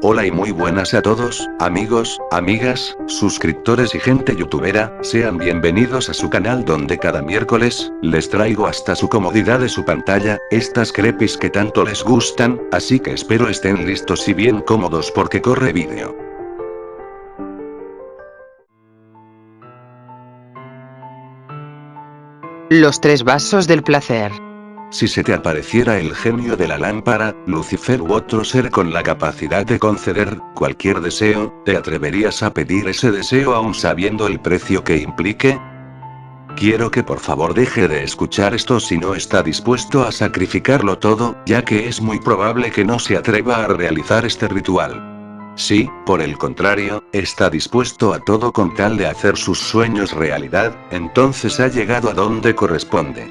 Hola y muy buenas a todos, amigos, amigas, suscriptores y gente youtubera, sean bienvenidos a su canal donde cada miércoles, les traigo hasta su comodidad de su pantalla, estas crepis que tanto les gustan, así que espero estén listos y bien cómodos porque corre vídeo. Los tres vasos del placer. Si se te apareciera el genio de la lámpara, Lucifer u otro ser con la capacidad de conceder cualquier deseo, ¿te atreverías a pedir ese deseo aún sabiendo el precio que implique? Quiero que por favor deje de escuchar esto si no está dispuesto a sacrificarlo todo, ya que es muy probable que no se atreva a realizar este ritual. Si, por el contrario, está dispuesto a todo con tal de hacer sus sueños realidad, entonces ha llegado a donde corresponde.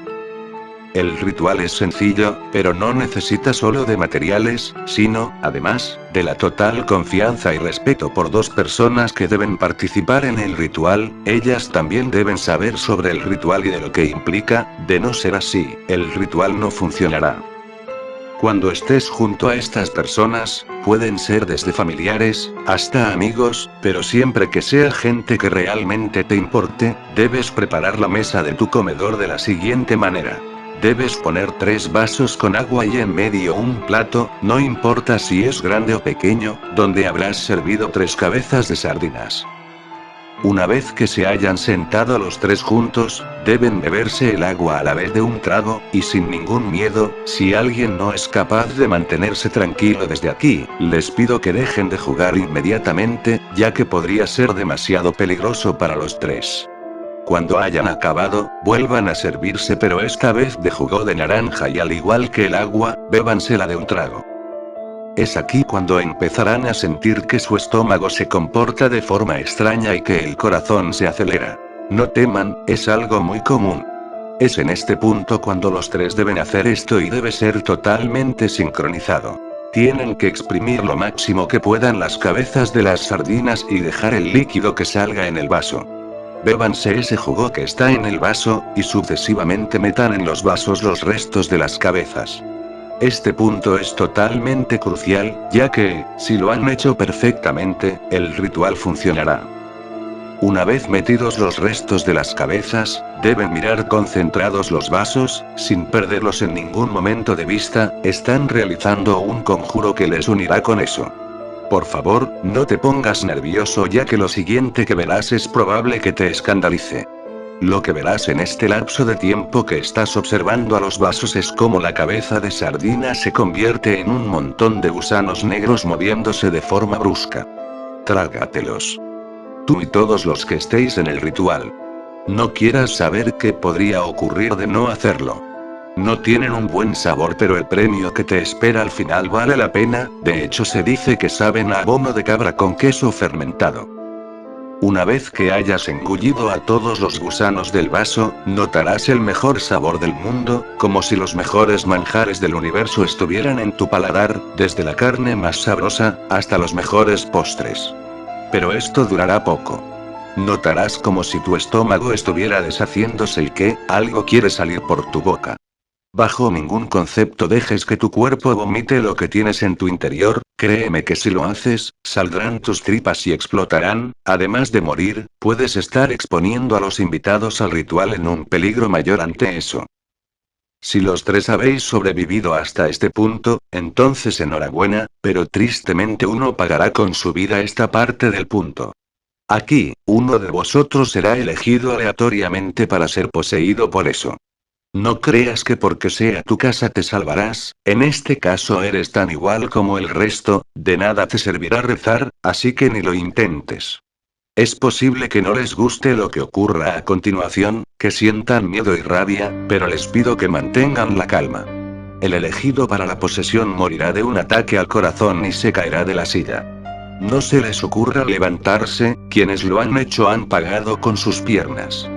El ritual es sencillo, pero no necesita solo de materiales, sino, además, de la total confianza y respeto por dos personas que deben participar en el ritual. Ellas también deben saber sobre el ritual y de lo que implica. De no ser así, el ritual no funcionará. Cuando estés junto a estas personas, pueden ser desde familiares, hasta amigos, pero siempre que sea gente que realmente te importe, debes preparar la mesa de tu comedor de la siguiente manera. Debes poner 3 vasos con agua y en medio un plato, no importa si es grande o pequeño, donde habrás servido 3 cabezas de sardinas. Una vez que se hayan sentado los 3 juntos, deben beberse el agua a la vez de un trago, y sin ningún miedo. Si alguien no es capaz de mantenerse tranquilo desde aquí, les pido que dejen de jugar inmediatamente, ya que podría ser demasiado peligroso para los 3. Cuando hayan acabado, vuelvan a servirse pero esta vez de jugo de naranja y al igual que el agua, bébansela de un trago. Es aquí cuando empezarán a sentir que su estómago se comporta de forma extraña y que el corazón se acelera. No teman, es algo muy común. Es en este punto cuando los 3 deben hacer esto y debe ser totalmente sincronizado. Tienen que exprimir lo máximo que puedan las cabezas de las sardinas y dejar el líquido que salga en el vaso. Bébanse ese jugo que está en el vaso, y sucesivamente metan en los vasos los restos de las cabezas. Este punto es totalmente crucial, ya que, si lo han hecho perfectamente, el ritual funcionará. Una vez metidos los restos de las cabezas, deben mirar concentrados los vasos, sin perderlos en ningún momento de vista. Están realizando un conjuro que les unirá con eso. Por favor, no te pongas nervioso ya que lo siguiente que verás es probable que te escandalice. Lo que verás en este lapso de tiempo que estás observando a los vasos es cómo la cabeza de sardina se convierte en un montón de gusanos negros moviéndose de forma brusca. Trágatelos. Tú y todos los que estéis en el ritual. No quieras saber qué podría ocurrir de no hacerlo. No tienen un buen sabor pero el premio que te espera al final vale la pena. De hecho se dice que saben a abono de cabra con queso fermentado. Una vez que hayas engullido a todos los gusanos del vaso, notarás el mejor sabor del mundo, como si los mejores manjares del universo estuvieran en tu paladar, desde la carne más sabrosa, hasta los mejores postres. Pero esto durará poco. Notarás como si tu estómago estuviera deshaciéndose y que algo quiere salir por tu boca. Bajo ningún concepto dejes que tu cuerpo vomite lo que tienes en tu interior, créeme que si lo haces, saldrán tus tripas y explotarán. Además de morir, puedes estar exponiendo a los invitados al ritual en un peligro mayor ante eso. Si los 3 habéis sobrevivido hasta este punto, entonces enhorabuena, pero tristemente uno pagará con su vida esta parte del punto. Aquí, uno de vosotros será elegido aleatoriamente para ser poseído por eso. No creas que porque sea tu casa te salvarás, en este caso eres tan igual como el resto, de nada te servirá rezar, así que ni lo intentes. Es posible que no les guste lo que ocurra a continuación, que sientan miedo y rabia, pero les pido que mantengan la calma. El elegido para la posesión morirá de un ataque al corazón y se caerá de la silla. No se les ocurra levantarse, quienes lo han hecho han pagado con sus piernas.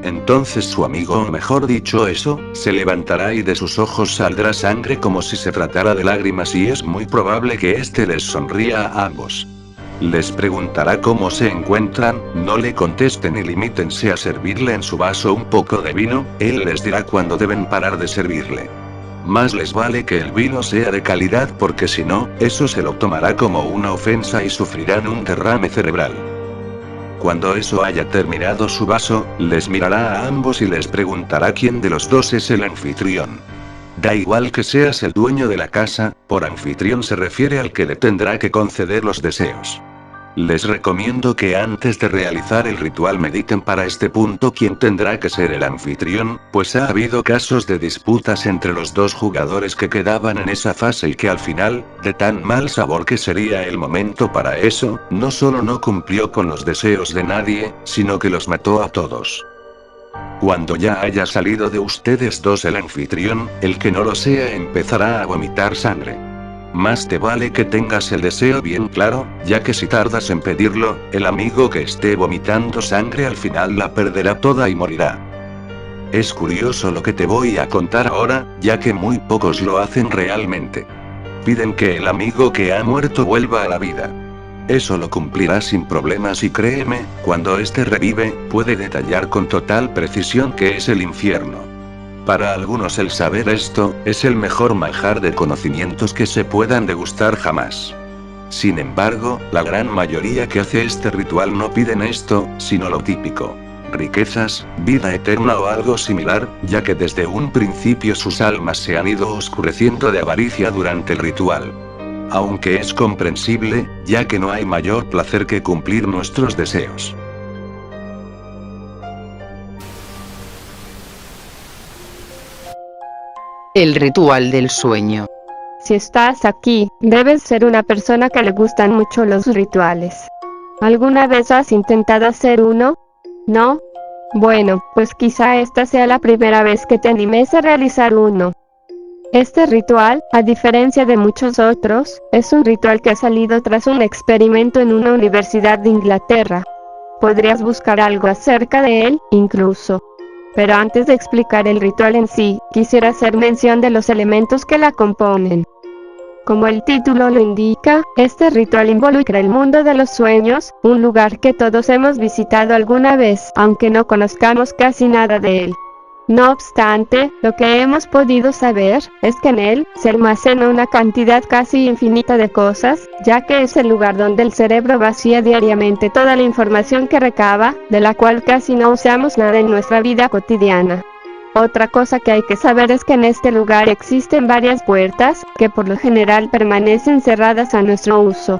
Entonces su amigo, o mejor dicho eso, se levantará y de sus ojos saldrá sangre como si se tratara de lágrimas y es muy probable que éste les sonría a ambos. Les preguntará cómo se encuentran, no le contesten y limítense a servirle en su vaso un poco de vino, él les dirá cuándo deben parar de servirle. Más les vale que el vino sea de calidad porque si no, eso se lo tomará como una ofensa y sufrirán un derrame cerebral. Cuando eso haya terminado su vaso, les mirará a ambos y les preguntará quién de los dos es el anfitrión. Da igual que seas el dueño de la casa, por anfitrión se refiere al que le tendrá que conceder los deseos. Les recomiendo que antes de realizar el ritual mediten para este punto quién tendrá que ser el anfitrión, pues ha habido casos de disputas entre los dos jugadores que quedaban en esa fase y que al final, de tan mal sabor que sería el momento para eso, no solo no cumplió con los deseos de nadie, sino que los mató a todos. Cuando ya haya salido de ustedes dos el anfitrión, el que no lo sea empezará a vomitar sangre. Más te vale que tengas el deseo bien claro, ya que si tardas en pedirlo, el amigo que esté vomitando sangre al final la perderá toda y morirá. Es curioso lo que te voy a contar ahora, ya que muy pocos lo hacen realmente. Piden que el amigo que ha muerto vuelva a la vida. Eso lo cumplirá sin problemas y créeme, cuando este revive, puede detallar con total precisión qué es el infierno. Para algunos el saber esto, es el mejor manjar de conocimientos que se puedan degustar jamás. Sin embargo, la gran mayoría que hace este ritual no piden esto, sino lo típico. Riquezas, vida eterna o algo similar, ya que desde un principio sus almas se han ido oscureciendo de avaricia durante el ritual. Aunque es comprensible, ya que no hay mayor placer que cumplir nuestros deseos. El ritual del sueño. Si estás aquí, debes ser una persona que le gustan mucho los rituales. ¿Alguna vez has intentado hacer uno? ¿No? Bueno, pues quizá esta sea la primera vez que te animes a realizar uno. Este ritual, a diferencia de muchos otros, es un ritual que ha salido tras un experimento en una universidad de Inglaterra. Podrías buscar algo acerca de él, incluso. Pero antes de explicar el ritual en sí, quisiera hacer mención de los elementos que la componen. Como el título lo indica, este ritual involucra el mundo de los sueños, un lugar que todos hemos visitado alguna vez, aunque no conozcamos casi nada de él. No obstante, lo que hemos podido saber, es que en él, se almacena una cantidad casi infinita de cosas, ya que es el lugar donde el cerebro vacía diariamente toda la información que recaba, de la cual casi no usamos nada en nuestra vida cotidiana. Otra cosa que hay que saber es que en este lugar existen varias puertas, que por lo general permanecen cerradas a nuestro uso.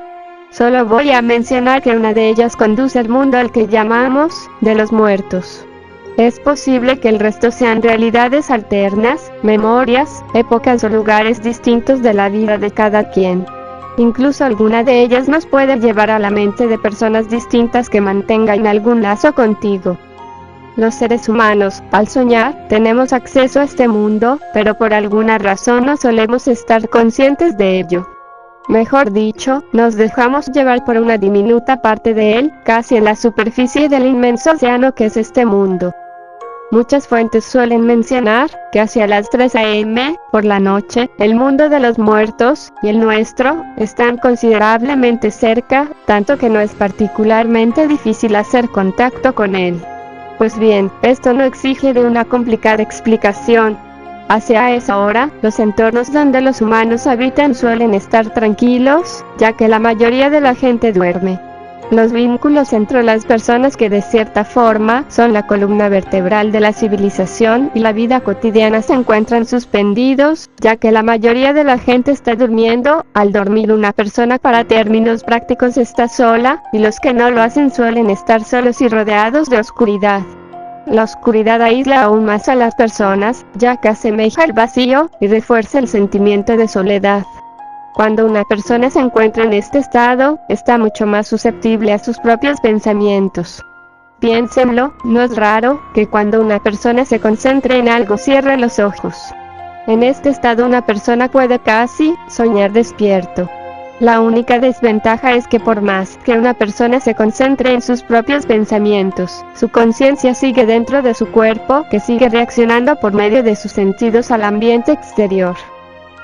Solo voy a mencionar que una de ellas conduce al mundo al que llamamos, de los muertos. Es posible que el resto sean realidades alternas, memorias, épocas o lugares distintos de la vida de cada quien. Incluso alguna de ellas nos puede llevar a la mente de personas distintas que mantengan algún lazo contigo. Los seres humanos, al soñar, tenemos acceso a este mundo, pero por alguna razón no solemos estar conscientes de ello. Mejor dicho, nos dejamos llevar por una diminuta parte de él, casi en la superficie del inmenso océano que es este mundo. Muchas fuentes suelen mencionar que hacia las 3 a.m., por la noche, el mundo de los muertos y el nuestro están considerablemente cerca, tanto que no es particularmente difícil hacer contacto con él. Pues bien, esto no exige de una complicada explicación. Hacia esa hora, los entornos donde los humanos habitan suelen estar tranquilos, ya que la mayoría de la gente duerme. Los vínculos entre las personas que de cierta forma son la columna vertebral de la civilización y la vida cotidiana se encuentran suspendidos, ya que la mayoría de la gente está durmiendo. Al dormir una persona para términos prácticos está sola, y los que no lo hacen suelen estar solos y rodeados de oscuridad. La oscuridad aísla aún más a las personas, ya que asemeja el vacío y refuerza el sentimiento de soledad. Cuando una persona se encuentra en este estado, está mucho más susceptible a sus propios pensamientos. Piénsenlo, no es raro que cuando una persona se concentre en algo cierre los ojos. En este estado una persona puede casi soñar despierto. La única desventaja es que por más que una persona se concentre en sus propios pensamientos, su conciencia sigue dentro de su cuerpo, que sigue reaccionando por medio de sus sentidos al ambiente exterior.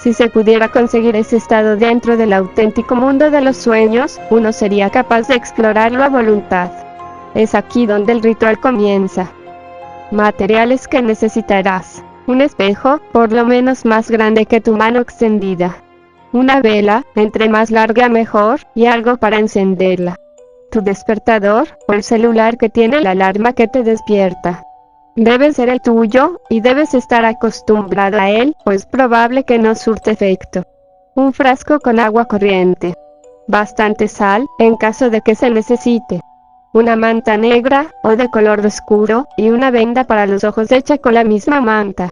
Si se pudiera conseguir ese estado dentro del auténtico mundo de los sueños, uno sería capaz de explorarlo a voluntad. Es aquí donde el ritual comienza. Materiales que necesitarás. Un espejo, por lo menos más grande que tu mano extendida. Una vela, entre más larga mejor, y algo para encenderla. Tu despertador, o el celular que tiene la alarma que te despierta. Debe ser el tuyo, y debes estar acostumbrado a él, o es probable que no surte efecto. Un frasco con agua corriente. Bastante sal, en caso de que se necesite. Una manta negra, o de color oscuro, y una venda para los ojos hecha con la misma manta.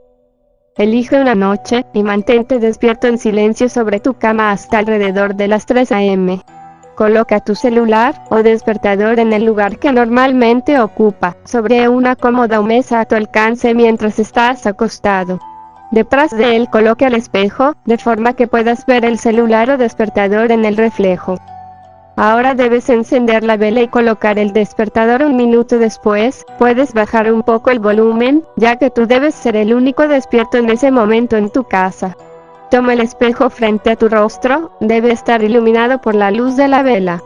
Elige una noche, y mantente despierto en silencio sobre tu cama hasta alrededor de las 3 a.m. Coloca tu celular, o despertador en el lugar que normalmente ocupa, sobre una cómoda o mesa a tu alcance mientras estás acostado. Detrás de él coloca el espejo, de forma que puedas ver el celular o despertador en el reflejo. Ahora debes encender la vela y colocar el despertador un minuto después. Puedes bajar un poco el volumen, ya que tú debes ser el único despierto en ese momento en tu casa. Toma el espejo frente a tu rostro, debe estar iluminado por la luz de la vela.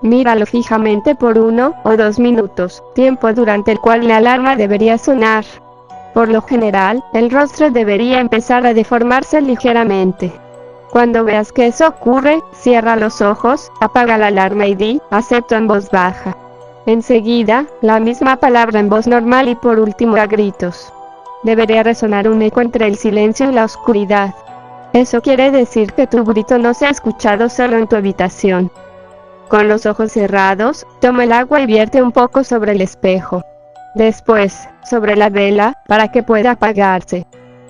Míralo fijamente por 1 o 2 minutos, tiempo durante el cual la alarma debería sonar. Por lo general, el rostro debería empezar a deformarse ligeramente. Cuando veas que eso ocurre, cierra los ojos, apaga la alarma y di, acepto en voz baja. Enseguida, la misma palabra en voz normal y por último a gritos. Debería resonar un eco entre el silencio y la oscuridad. Eso quiere decir que tu grito no se ha escuchado solo en tu habitación. Con los ojos cerrados, toma el agua y vierte un poco sobre el espejo. Después, sobre la vela, para que pueda apagarse.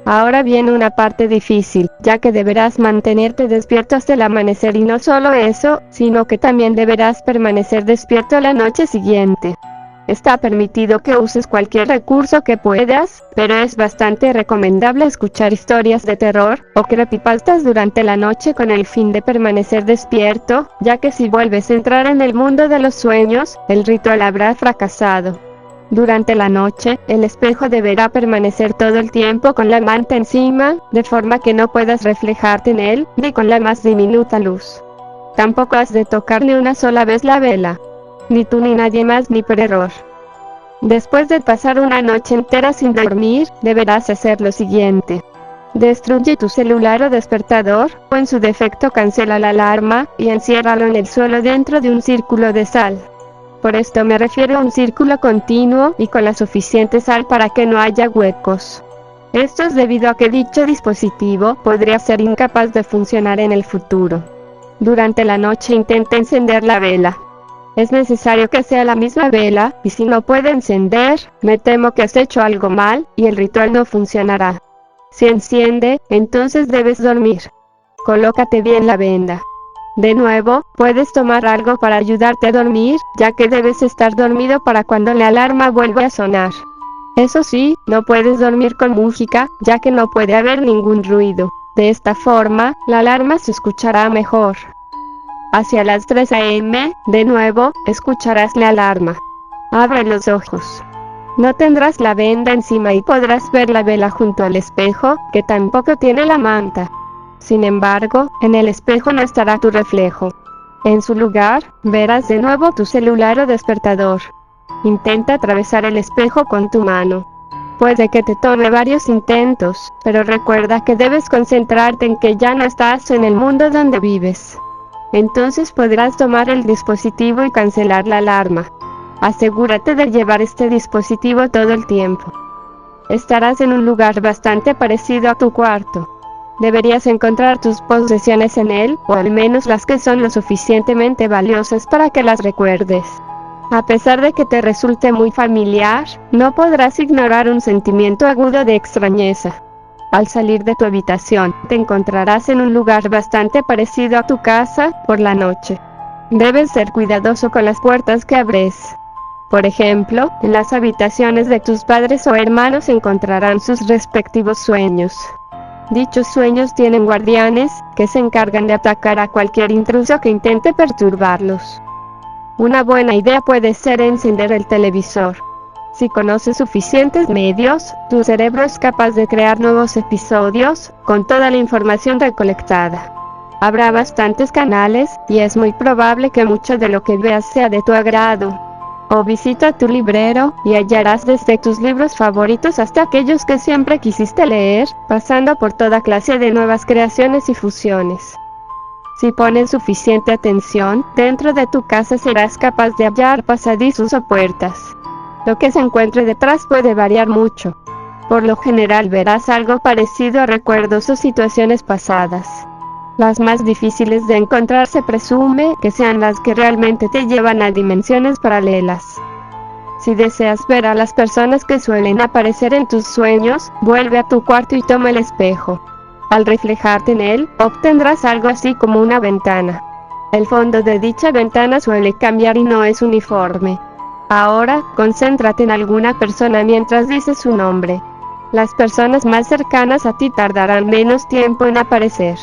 Ahora viene una parte difícil, ya que deberás mantenerte despierto hasta el amanecer y no solo eso, sino que también deberás permanecer despierto la noche siguiente. Está permitido que uses cualquier recurso que puedas, pero es bastante recomendable escuchar historias de terror o creepypastas durante la noche con el fin de permanecer despierto, ya que si vuelves a entrar en el mundo de los sueños, el ritual habrá fracasado. Durante la noche, el espejo deberá permanecer todo el tiempo con la manta encima, de forma que no puedas reflejarte en él, ni con la más diminuta luz. Tampoco has de tocar ni una sola vez la vela. Ni tú ni nadie más ni por error. Después de pasar una noche entera sin dormir, deberás hacer lo siguiente. Destruye tu celular o despertador, o en su defecto cancela la alarma, y enciérralo en el suelo dentro de un círculo de sal. Por esto me refiero a un círculo continuo y con la suficiente sal para que no haya huecos. Esto es debido a que dicho dispositivo podría ser incapaz de funcionar en el futuro. Durante la noche intenta encender la vela. Es necesario que sea la misma vela, y si no puede encender, me temo que has hecho algo mal, y el ritual no funcionará. Si enciende, entonces debes dormir. Colócate bien la venda. De nuevo, puedes tomar algo para ayudarte a dormir, ya que debes estar dormido para cuando la alarma vuelva a sonar. Eso sí, no puedes dormir con música, ya que no puede haber ningún ruido. De esta forma, la alarma se escuchará mejor. Hacia las 3 a.m., de nuevo, escucharás la alarma. Abre los ojos. No tendrás la venda encima y podrás ver la vela junto al espejo, que tampoco tiene la manta. Sin embargo, en el espejo no estará tu reflejo. En su lugar, verás de nuevo tu celular o despertador. Intenta atravesar el espejo con tu mano. Puede que te tome varios intentos, pero recuerda que debes concentrarte en que ya no estás en el mundo donde vives. Entonces podrás tomar el dispositivo y cancelar la alarma. Asegúrate de llevar este dispositivo todo el tiempo. Estarás en un lugar bastante parecido a tu cuarto. Deberías encontrar tus posesiones en él, o al menos las que son lo suficientemente valiosas para que las recuerdes. A pesar de que te resulte muy familiar, no podrás ignorar un sentimiento agudo de extrañeza. Al salir de tu habitación, te encontrarás en un lugar bastante parecido a tu casa, por la noche. Debes ser cuidadoso con las puertas que abres. Por ejemplo, en las habitaciones de tus padres o hermanos encontrarán sus respectivos sueños. Dichos sueños tienen guardianes, que se encargan de atacar a cualquier intruso que intente perturbarlos. Una buena idea puede ser encender el televisor. Si conoces suficientes medios, tu cerebro es capaz de crear nuevos episodios, con toda la información recolectada. Habrá bastantes canales, y es muy probable que mucho de lo que veas sea de tu agrado. O visita tu librero, y hallarás desde tus libros favoritos hasta aquellos que siempre quisiste leer, pasando por toda clase de nuevas creaciones y fusiones. Si pones suficiente atención, dentro de tu casa serás capaz de hallar pasadizos o puertas. Lo que se encuentre detrás puede variar mucho. Por lo general verás algo parecido a recuerdos o situaciones pasadas. Las más difíciles de encontrar se presume que sean las que realmente te llevan a dimensiones paralelas. Si deseas ver a las personas que suelen aparecer en tus sueños, vuelve a tu cuarto y toma el espejo. Al reflejarte en él, obtendrás algo así como una ventana. El fondo de dicha ventana suele cambiar y no es uniforme. Ahora, concéntrate en alguna persona mientras dices su nombre. Las personas más cercanas a ti tardarán menos tiempo en aparecer.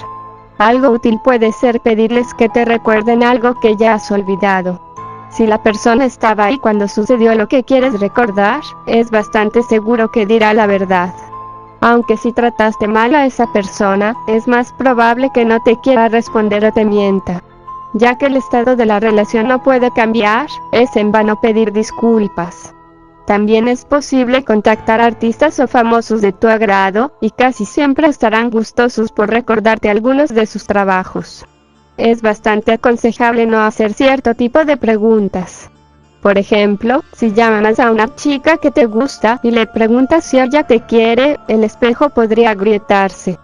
Algo útil puede ser pedirles que te recuerden algo que ya has olvidado. Si la persona estaba ahí cuando sucedió lo que quieres recordar, es bastante seguro que dirá la verdad. Aunque si trataste mal a esa persona, es más probable que no te quiera responder o te mienta. Ya que el estado de la relación no puede cambiar, es en vano pedir disculpas. También es posible contactar a artistas o famosos de tu agrado, y casi siempre estarán gustosos por recordarte algunos de sus trabajos. Es bastante aconsejable no hacer cierto tipo de preguntas. Por ejemplo, si llamas a una chica que te gusta y le preguntas si ella te quiere, el espejo podría agrietarse.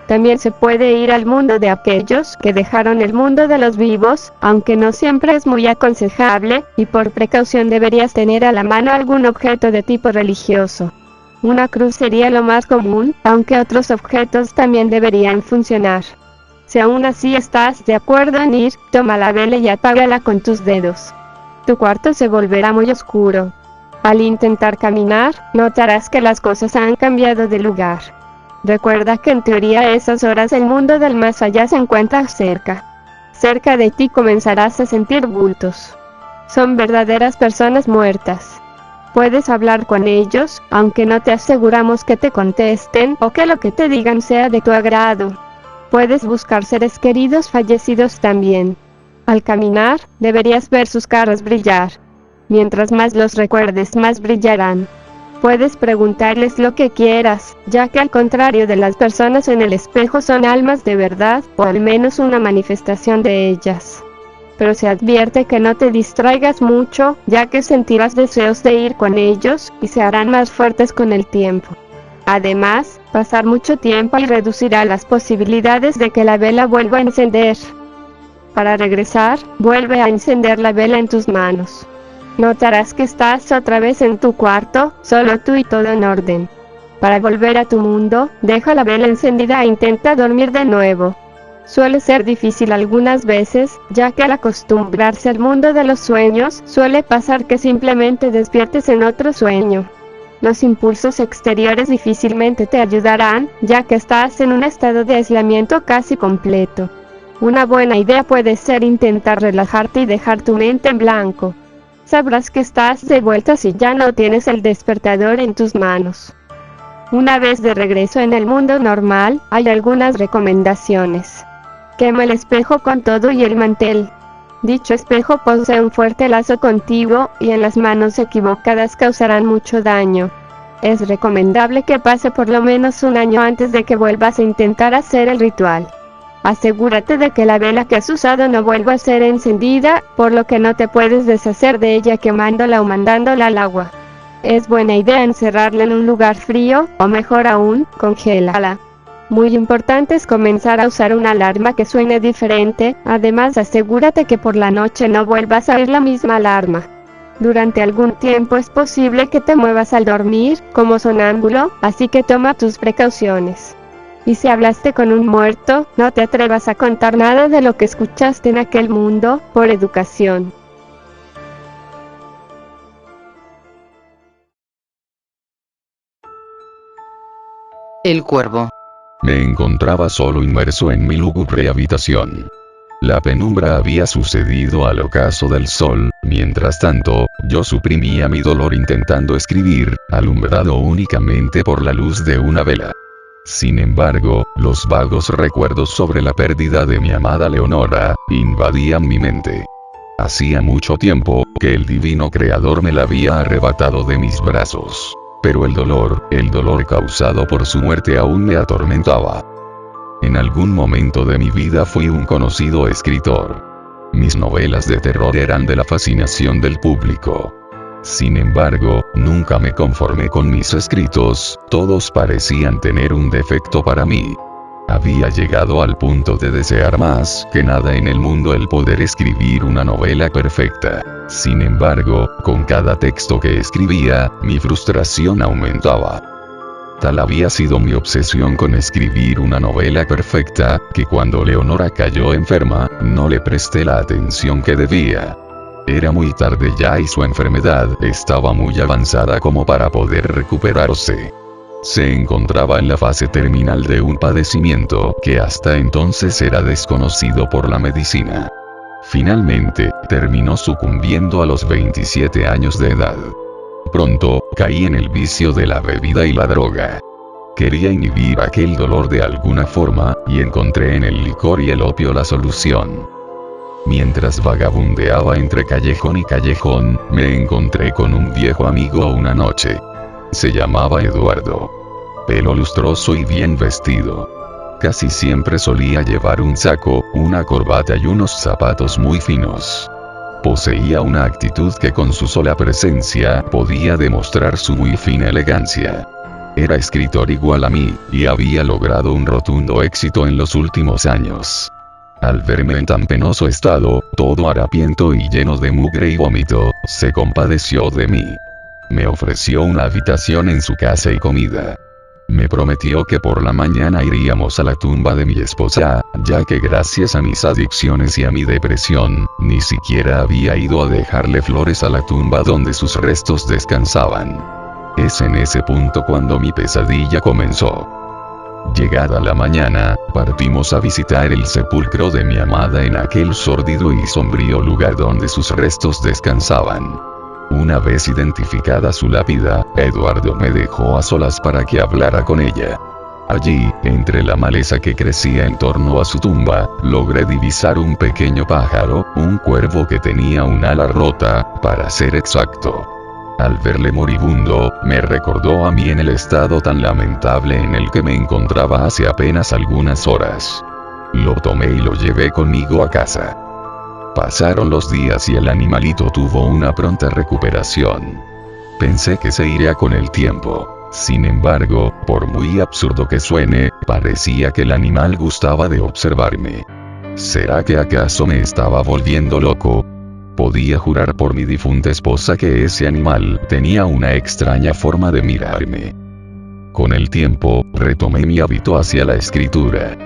También se puede ir al mundo de aquellos que dejaron el mundo de los vivos, aunque no siempre es muy aconsejable, y por precaución deberías tener a la mano algún objeto de tipo religioso. Una cruz sería lo más común, aunque otros objetos también deberían funcionar. Si aún así estás de acuerdo en ir, toma la vela y apágala con tus dedos. Tu cuarto se volverá muy oscuro. Al intentar caminar, notarás que las cosas han cambiado de lugar. Recuerda que en teoría a esas horas el mundo del más allá se encuentra cerca. Cerca de ti comenzarás a sentir bultos. Son verdaderas personas muertas. Puedes hablar con ellos, aunque no te aseguramos que te contesten o que lo que te digan sea de tu agrado. Puedes buscar seres queridos fallecidos también. Al caminar, deberías ver sus caras brillar. Mientras más los recuerdes, más brillarán. Puedes preguntarles lo que quieras, ya que al contrario de las personas en el espejo son almas de verdad, o al menos una manifestación de ellas. Pero se advierte que no te distraigas mucho, ya que sentirás deseos de ir con ellos, y se harán más fuertes con el tiempo. Además, pasar mucho tiempo ahí reducirá las posibilidades de que la vela vuelva a encender. Para regresar, vuelve a encender la vela en tus manos. Notarás que estás otra vez en tu cuarto, solo tú y todo en orden. Para volver a tu mundo, deja la vela encendida e intenta dormir de nuevo. Suele ser difícil algunas veces, ya que al acostumbrarse al mundo de los sueños, suele pasar que simplemente despiertes en otro sueño. Los impulsos exteriores difícilmente te ayudarán, ya que estás en un estado de aislamiento casi completo. Una buena idea puede ser intentar relajarte y dejar tu mente en blanco. Sabrás que estás de vuelta si ya no tienes el despertador en tus manos. Una vez de regreso en el mundo normal, hay algunas recomendaciones. Quema el espejo con todo y el mantel. Dicho espejo posee un fuerte lazo contigo, y en las manos equivocadas causarán mucho daño. Es recomendable que pase por lo menos un año antes de que vuelvas a intentar hacer el ritual. Asegúrate de que la vela que has usado no vuelva a ser encendida, por lo que no te puedes deshacer de ella quemándola o mandándola al agua. Es buena idea encerrarla en un lugar frío, o mejor aún, congélala. Muy importante es comenzar a usar una alarma que suene diferente, además asegúrate que por la noche no vuelvas a oír la misma alarma. Durante algún tiempo es posible que te muevas al dormir, como sonámbulo, así que toma tus precauciones. Y si hablaste con un muerto, no te atrevas a contar nada de lo que escuchaste en aquel mundo, por educación. El cuervo. Me encontraba solo inmerso en mi lúgubre habitación. La penumbra había sucedido al ocaso del sol, mientras tanto, yo suprimía mi dolor intentando escribir, alumbrado únicamente por la luz de una vela. Sin embargo, los vagos recuerdos sobre la pérdida de mi amada Leonora, invadían mi mente. Hacía mucho tiempo que el divino creador me la había arrebatado de mis brazos. Pero el dolor causado por su muerte aún me atormentaba. En algún momento de mi vida fui un conocido escritor. Mis novelas de terror eran de la fascinación del público. Sin embargo, nunca me conformé con mis escritos, todos parecían tener un defecto para mí. Había llegado al punto de desear más que nada en el mundo el poder escribir una novela perfecta. Sin embargo, con cada texto que escribía, mi frustración aumentaba. Tal había sido mi obsesión con escribir una novela perfecta, que cuando Leonora cayó enferma, no le presté la atención que debía. Era muy tarde ya y su enfermedad estaba muy avanzada como para poder recuperarse. Se encontraba en la fase terminal de un padecimiento que hasta entonces era desconocido por la medicina. Finalmente, terminó sucumbiendo a los 27 años de edad. Pronto, caí en el vicio de la bebida y la droga. Quería inhibir aquel dolor de alguna forma, y encontré en el licor y el opio la solución. Mientras vagabundeaba entre callejón y callejón, me encontré con un viejo amigo una noche. Se llamaba Eduardo. Pelo lustroso y bien vestido. Casi siempre solía llevar un saco, una corbata y unos zapatos muy finos. Poseía una actitud que con su sola presencia podía demostrar su muy fina elegancia. Era escritor igual a mí, y había logrado un rotundo éxito en los últimos años. Al verme en tan penoso estado, todo harapiento y lleno de mugre y vómito, se compadeció de mí. Me ofreció una habitación en su casa y comida. Me prometió que por la mañana iríamos a la tumba de mi esposa, ya que gracias a mis adicciones y a mi depresión, ni siquiera había ido a dejarle flores a la tumba donde sus restos descansaban. Es en ese punto cuando mi pesadilla comenzó. Llegada la mañana, partimos a visitar el sepulcro de mi amada en aquel sórdido y sombrío lugar donde sus restos descansaban. Una vez identificada su lápida, Eduardo me dejó a solas para que hablara con ella. Allí, entre la maleza que crecía en torno a su tumba, logré divisar un pequeño pájaro, un cuervo que tenía un ala rota, para ser exacto. Al verle moribundo, me recordó a mí en el estado tan lamentable en el que me encontraba hace apenas algunas horas. Lo tomé y lo llevé conmigo a casa. Pasaron los días y el animalito tuvo una pronta recuperación. Pensé que se iría con el tiempo. Sin embargo, por muy absurdo que suene, parecía que el animal gustaba de observarme. ¿Será que acaso me estaba volviendo loco? Podía jurar por mi difunta esposa que ese animal tenía una extraña forma de mirarme. Con el tiempo, retomé mi hábito hacia la escritura.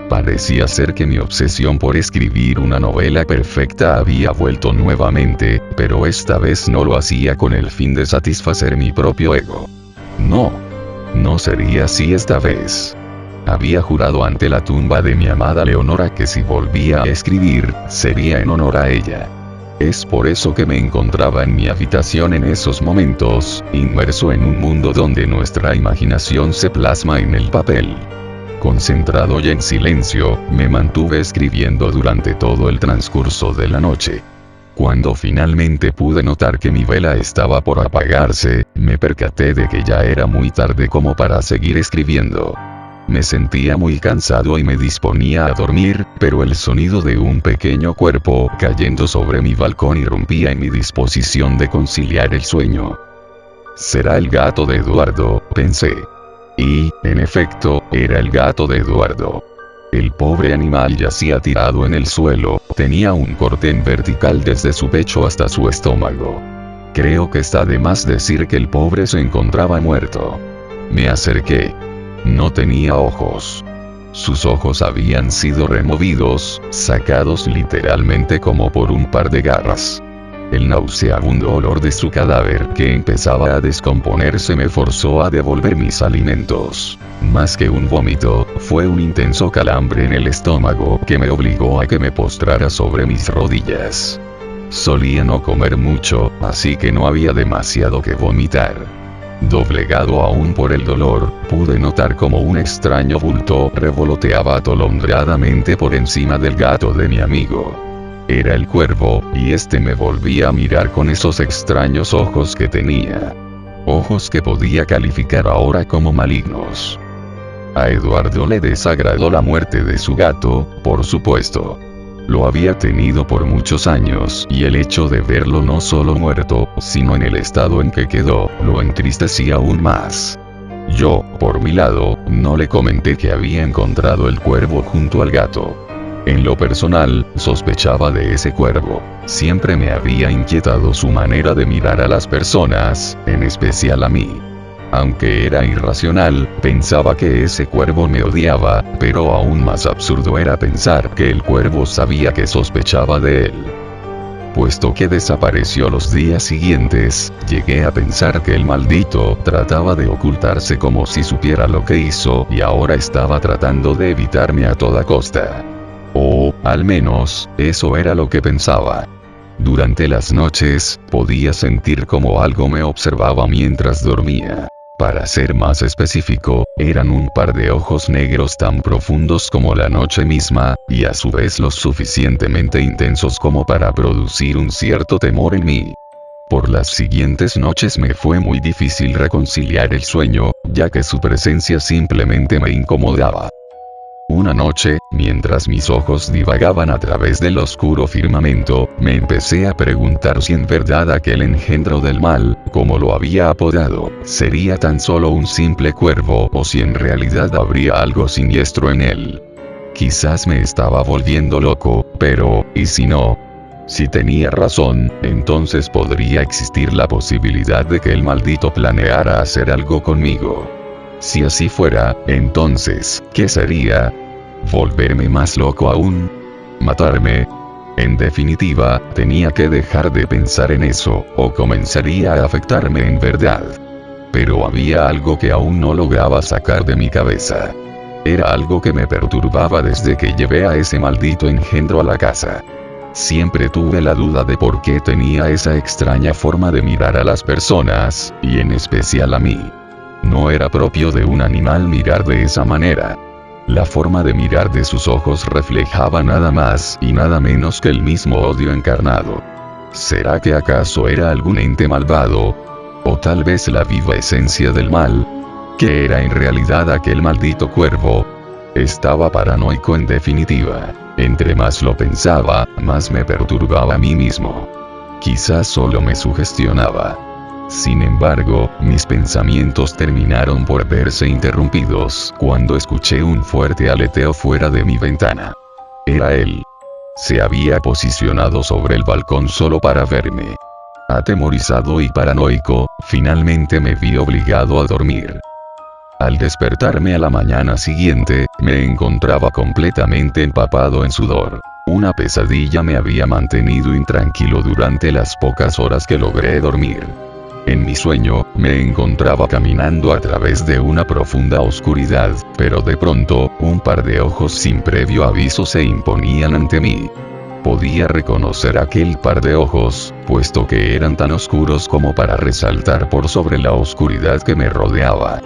Parecía ser que mi obsesión por escribir una novela perfecta había vuelto nuevamente, pero esta vez no lo hacía con el fin de satisfacer mi propio ego. No sería así esta vez. Había jurado ante la tumba de mi amada Leonora que si volvía a escribir, sería en honor a ella. Es por eso que me encontraba en mi habitación en esos momentos, inmerso en un mundo donde nuestra imaginación se plasma en el papel. Concentrado y en silencio, me mantuve escribiendo durante todo el transcurso de la noche. Cuando finalmente pude notar que mi vela estaba por apagarse, me percaté de que ya era muy tarde como para seguir escribiendo. Me sentía muy cansado y me disponía a dormir, pero el sonido de un pequeño cuerpo cayendo sobre mi balcón irrumpía en mi disposición de conciliar el sueño. «Será el gato de Eduardo», pensé. Y, en efecto, era el gato de Eduardo. El pobre animal yacía tirado en el suelo, tenía un corte en vertical desde su pecho hasta su estómago. Creo que está de más decir que el pobre se encontraba muerto. Me acerqué. No tenía ojos. Sus ojos habían sido removidos, sacados literalmente como por un par de garras. El nauseabundo olor de su cadáver que empezaba a descomponerse me forzó a devolver mis alimentos. Más que un vómito, fue un intenso calambre en el estómago que me obligó a que me postrara sobre mis rodillas. Solía no comer mucho, así que no había demasiado que vomitar. Doblegado aún por el dolor, pude notar como un extraño bulto revoloteaba atolondradamente por encima del gato de mi amigo. Era el cuervo, y este me volvía a mirar con esos extraños ojos que tenía. Ojos que podía calificar ahora como malignos. A Eduardo le desagradó la muerte de su gato, por supuesto. Lo había tenido por muchos años, y el hecho de verlo no solo muerto, sino en el estado en que quedó, lo entristecía aún más. Yo, por mi lado, no le comenté que había encontrado el cuervo junto al gato. En lo personal, sospechaba de ese cuervo. Siempre me había inquietado su manera de mirar a las personas, en especial a mí. Aunque era irracional, pensaba que ese cuervo me odiaba, pero aún más absurdo era pensar que el cuervo sabía que sospechaba de él. Puesto que desapareció los días siguientes, llegué a pensar que el maldito trataba de ocultarse como si supiera lo que hizo y ahora estaba tratando de evitarme a toda costa. O, al menos, eso era lo que pensaba. Durante las noches, podía sentir como algo me observaba mientras dormía. Para ser más específico, eran un par de ojos negros tan profundos como la noche misma, y a su vez lo suficientemente intensos como para producir un cierto temor en mí. Por las siguientes noches me fue muy difícil reconciliar el sueño, ya que su presencia simplemente me incomodaba. Una noche, mientras mis ojos divagaban a través del oscuro firmamento, me empecé a preguntar si en verdad aquel engendro del mal, como lo había apodado, sería tan solo un simple cuervo o si en realidad habría algo siniestro en él. Quizás me estaba volviendo loco, pero, ¿y si no? Si tenía razón, entonces podría existir la posibilidad de que el maldito planeara hacer algo conmigo. Si así fuera, entonces, ¿qué sería? ¿Volverme más loco aún? ¿Matarme? En definitiva, tenía que dejar de pensar en eso, o comenzaría a afectarme en verdad. Pero había algo que aún no lograba sacar de mi cabeza. Era algo que me perturbaba desde que llevé a ese maldito engendro a la casa. Siempre tuve la duda de por qué tenía esa extraña forma de mirar a las personas, y en especial a mí. No era propio de un animal mirar de esa manera. La forma de mirar de sus ojos reflejaba nada más y nada menos que el mismo odio encarnado. ¿Será que acaso era algún ente malvado? ¿O tal vez la viva esencia del mal? ¿Qué era en realidad aquel maldito cuervo? Estaba paranoico en definitiva. Entre más lo pensaba, más me perturbaba a mí mismo. Quizás solo me sugestionaba. Sin embargo, mis pensamientos terminaron por verse interrumpidos cuando escuché un fuerte aleteo fuera de mi ventana. Era él. Se había posicionado sobre el balcón solo para verme. Atemorizado y paranoico, finalmente me vi obligado a dormir. Al despertarme a la mañana siguiente, me encontraba completamente empapado en sudor. Una pesadilla me había mantenido intranquilo durante las pocas horas que logré dormir. En mi sueño, me encontraba caminando a través de una profunda oscuridad, pero de pronto, un par de ojos sin previo aviso se imponían ante mí. Podía reconocer aquel par de ojos, puesto que eran tan oscuros como para resaltar por sobre la oscuridad que me rodeaba.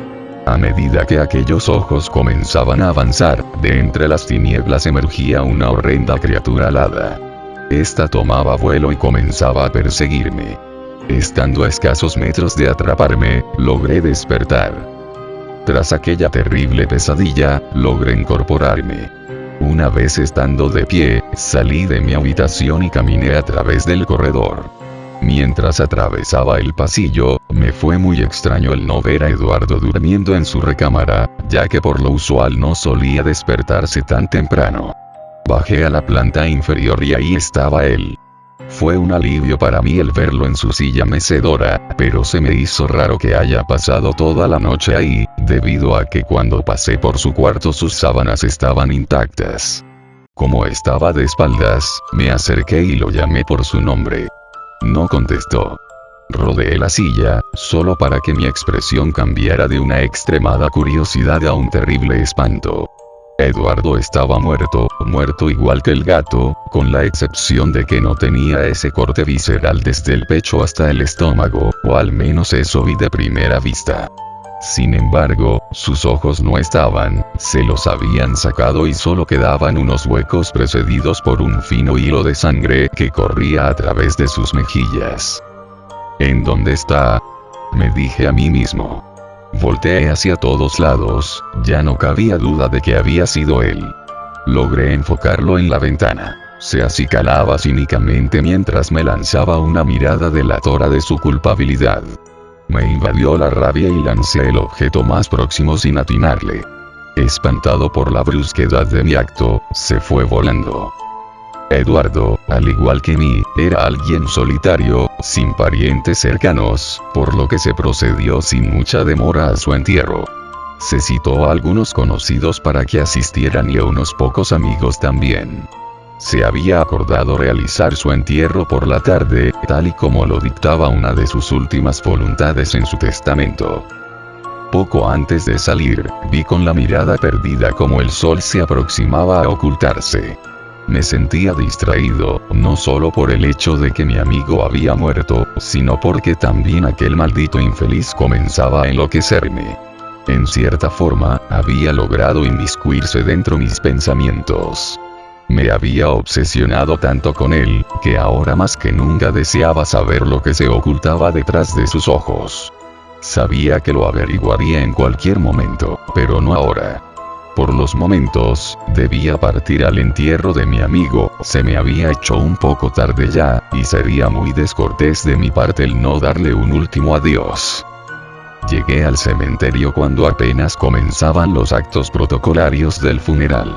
A medida que aquellos ojos comenzaban a avanzar, de entre las tinieblas emergía una horrenda criatura alada. Esta tomaba vuelo y comenzaba a perseguirme. Estando a escasos metros de atraparme, logré despertar. Tras aquella terrible pesadilla, logré incorporarme. Una vez estando de pie, salí de mi habitación y caminé a través del corredor. Mientras atravesaba el pasillo, me fue muy extraño el no ver a Eduardo durmiendo en su recámara, ya que por lo usual no solía despertarse tan temprano. Bajé a la planta inferior y ahí estaba él. Fue un alivio para mí el verlo en su silla mecedora, pero se me hizo raro que haya pasado toda la noche ahí, debido a que cuando pasé por su cuarto sus sábanas estaban intactas. Como estaba de espaldas, me acerqué y lo llamé por su nombre. No contestó. Rodeé la silla, solo para que mi expresión cambiara de una extremada curiosidad a un terrible espanto. Eduardo estaba muerto igual que el gato, con la excepción de que no tenía ese corte visceral desde el pecho hasta el estómago, o al menos eso vi de primera vista. Sin embargo, sus ojos no estaban, se los habían sacado y solo quedaban unos huecos precedidos por un fino hilo de sangre que corría a través de sus mejillas. ¿En dónde está?, me dije a mí mismo. Volteé hacia todos lados, ya no cabía duda de que había sido él. Logré enfocarlo en la ventana. Se acicalaba cínicamente mientras me lanzaba una mirada delatora de su culpabilidad. Me invadió la rabia y lancé el objeto más próximo sin atinarle. Espantado por la brusquedad de mi acto, se fue volando. Eduardo, al igual que mí, era alguien solitario, sin parientes cercanos, por lo que se procedió sin mucha demora a su entierro. Se citó a algunos conocidos para que asistieran y a unos pocos amigos también. Se había acordado realizar su entierro por la tarde, tal y como lo dictaba una de sus últimas voluntades en su testamento. Poco antes de salir, vi con la mirada perdida cómo el sol se aproximaba a ocultarse. Me sentía distraído, no solo por el hecho de que mi amigo había muerto, sino porque también aquel maldito infeliz comenzaba a enloquecerme. En cierta forma, había logrado inmiscuirse dentro mis pensamientos. Me había obsesionado tanto con él, que ahora más que nunca deseaba saber lo que se ocultaba detrás de sus ojos. Sabía que lo averiguaría en cualquier momento, pero no ahora. Por los momentos, debía partir al entierro de mi amigo, se me había hecho un poco tarde ya, y sería muy descortés de mi parte el no darle un último adiós. Llegué al cementerio cuando apenas comenzaban los actos protocolarios del funeral.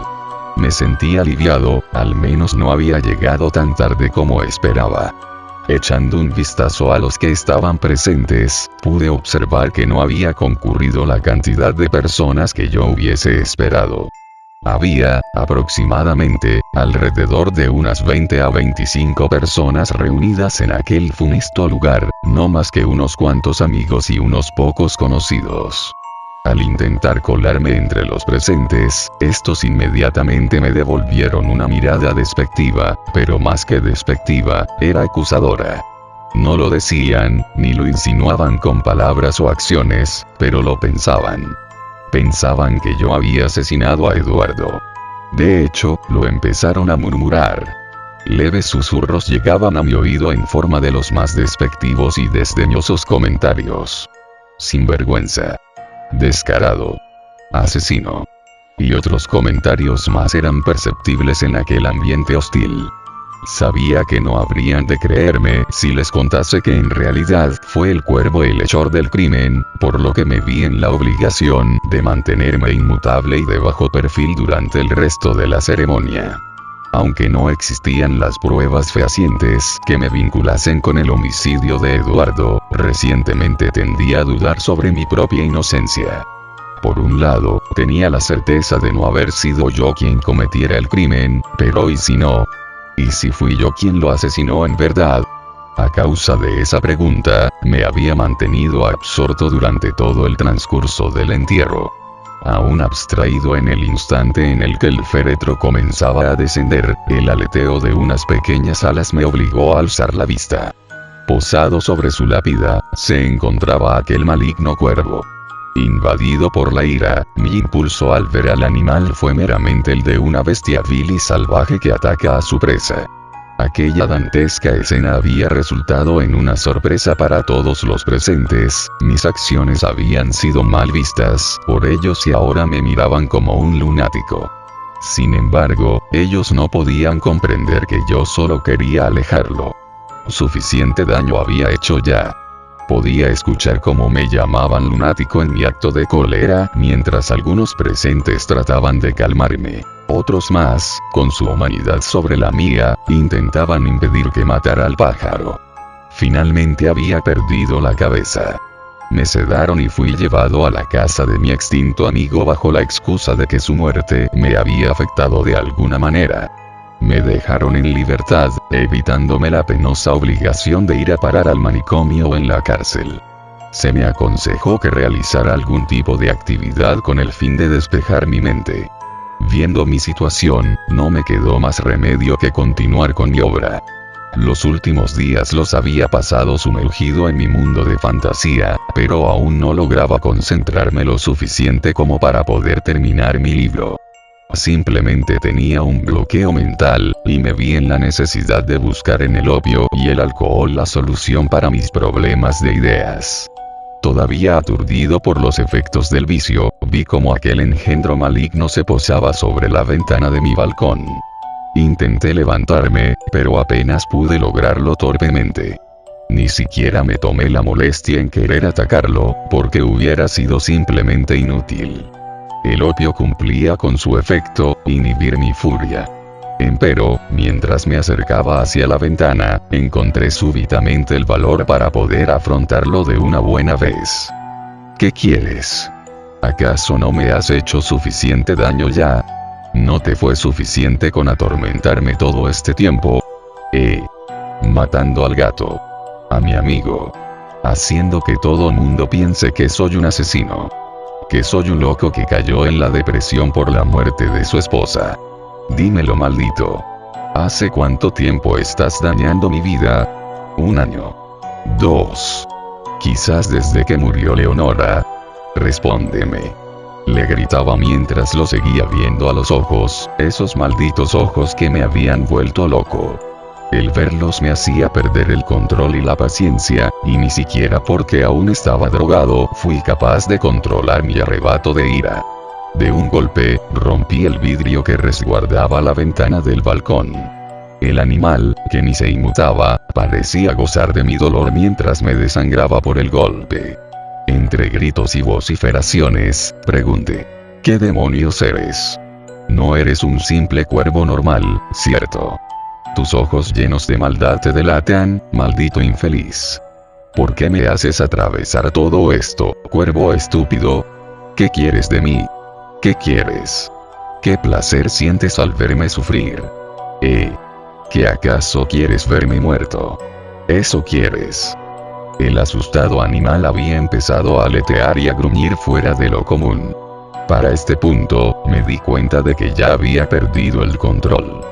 Me sentí aliviado, al menos no había llegado tan tarde como esperaba. Echando un vistazo a los que estaban presentes, pude observar que no había concurrido la cantidad de personas que yo hubiese esperado. Había, aproximadamente, alrededor de unas 20 a 25 personas reunidas en aquel funesto lugar, no más que unos cuantos amigos y unos pocos conocidos. Al intentar colarme entre los presentes, estos inmediatamente me devolvieron una mirada despectiva, pero más que despectiva, era acusadora. No lo decían, ni lo insinuaban con palabras o acciones, pero lo pensaban. Pensaban que yo había asesinado a Eduardo. De hecho, lo empezaron a murmurar. Leves susurros llegaban a mi oído en forma de los más despectivos y desdeñosos comentarios. Sinvergüenza. Descarado. Asesino. Y otros comentarios más eran perceptibles en aquel ambiente hostil. Sabía que no habrían de creerme si les contase que en realidad fue el cuervo el hechor del crimen, por lo que me vi en la obligación de mantenerme inmutable y de bajo perfil durante el resto de la ceremonia. Aunque no existían las pruebas fehacientes que me vinculasen con el homicidio de Eduardo, recientemente tendí a dudar sobre mi propia inocencia. Por un lado, tenía la certeza de no haber sido yo quien cometiera el crimen, pero ¿y si no? ¿Y si fui yo quien lo asesinó en verdad? A causa de esa pregunta, me había mantenido absorto durante todo el transcurso del entierro. Aún abstraído en el instante en el que el féretro comenzaba a descender, el aleteo de unas pequeñas alas me obligó a alzar la vista. Posado sobre su lápida, se encontraba aquel maligno cuervo. Invadido por la ira, mi impulso al ver al animal fue meramente el de una bestia vil y salvaje que ataca a su presa. Aquella dantesca escena había resultado en una sorpresa para todos los presentes, mis acciones habían sido mal vistas por ellos y ahora me miraban como un lunático. Sin embargo, ellos no podían comprender que yo solo quería alejarlo. Suficiente daño había hecho ya. Podía escuchar cómo me llamaban lunático en mi acto de cólera, mientras algunos presentes trataban de calmarme. Otros más, con su humanidad sobre la mía, intentaban impedir que matara al pájaro. Finalmente había perdido la cabeza. Me sedaron y fui llevado a la casa de mi extinto amigo bajo la excusa de que su muerte me había afectado de alguna manera. Me dejaron en libertad, evitándome la penosa obligación de ir a parar al manicomio o en la cárcel. Se me aconsejó que realizara algún tipo de actividad con el fin de despejar mi mente. Viendo mi situación, no me quedó más remedio que continuar con mi obra. Los últimos días los había pasado sumergido en mi mundo de fantasía, pero aún no lograba concentrarme lo suficiente como para poder terminar mi libro. Simplemente tenía un bloqueo mental, y me vi en la necesidad de buscar en el opio y el alcohol la solución para mis problemas de ideas. Todavía aturdido por los efectos del vicio, vi como aquel engendro maligno se posaba sobre la ventana de mi balcón. Intenté levantarme, pero apenas pude lograrlo torpemente. Ni siquiera me tomé la molestia en querer atacarlo, porque hubiera sido simplemente inútil. El opio cumplía con su efecto, inhibir mi furia. Empero, mientras me acercaba hacia la ventana, encontré súbitamente el valor para poder afrontarlo de una buena vez. ¿Qué quieres? ¿Acaso no me has hecho suficiente daño ya? ¿No te fue suficiente con atormentarme todo este tiempo? Matando al gato. A mi amigo. Haciendo que todo mundo piense que soy un asesino. Que soy un loco que cayó en la depresión por la muerte de su esposa. Dímelo, maldito. ¿Hace cuánto tiempo estás dañando mi vida? 1 año. 2. Quizás desde que murió Leonora. Respóndeme. Le gritaba mientras lo seguía viendo a los ojos, esos malditos ojos que me habían vuelto loco. El verlos me hacía perder el control y la paciencia, y ni siquiera porque aún estaba drogado fui capaz de controlar mi arrebato de ira. De un golpe, rompí el vidrio que resguardaba la ventana del balcón. El animal, que ni se inmutaba, parecía gozar de mi dolor mientras me desangraba por el golpe. Entre gritos y vociferaciones, pregunté: ¿qué demonios eres? No eres un simple cuervo normal, ¿cierto? Tus ojos llenos de maldad te delatan, maldito infeliz. ¿Por qué me haces atravesar todo esto, cuervo estúpido? ¿Qué quieres de mí? ¿Qué quieres? ¿Qué placer sientes al verme sufrir? ¿Que acaso quieres verme muerto? ¿Eso quieres? El asustado animal había empezado a aletear y a gruñir fuera de lo común. Para este punto, me di cuenta de que ya había perdido el control.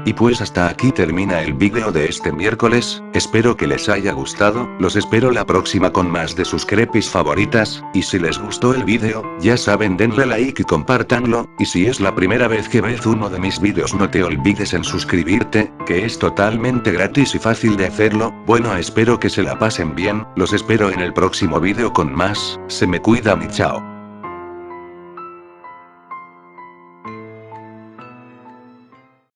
Y pues hasta aquí termina el vídeo de este miércoles, espero que les haya gustado, los espero la próxima con más de sus crepis favoritas, y si les gustó el vídeo, ya saben, denle like y compártanlo, y si es la primera vez que ves uno de mis vídeos no te olvides en suscribirte, que es totalmente gratis y fácil de hacerlo. Bueno, espero que se la pasen bien, los espero en el próximo vídeo con más, se me cuidan y chao.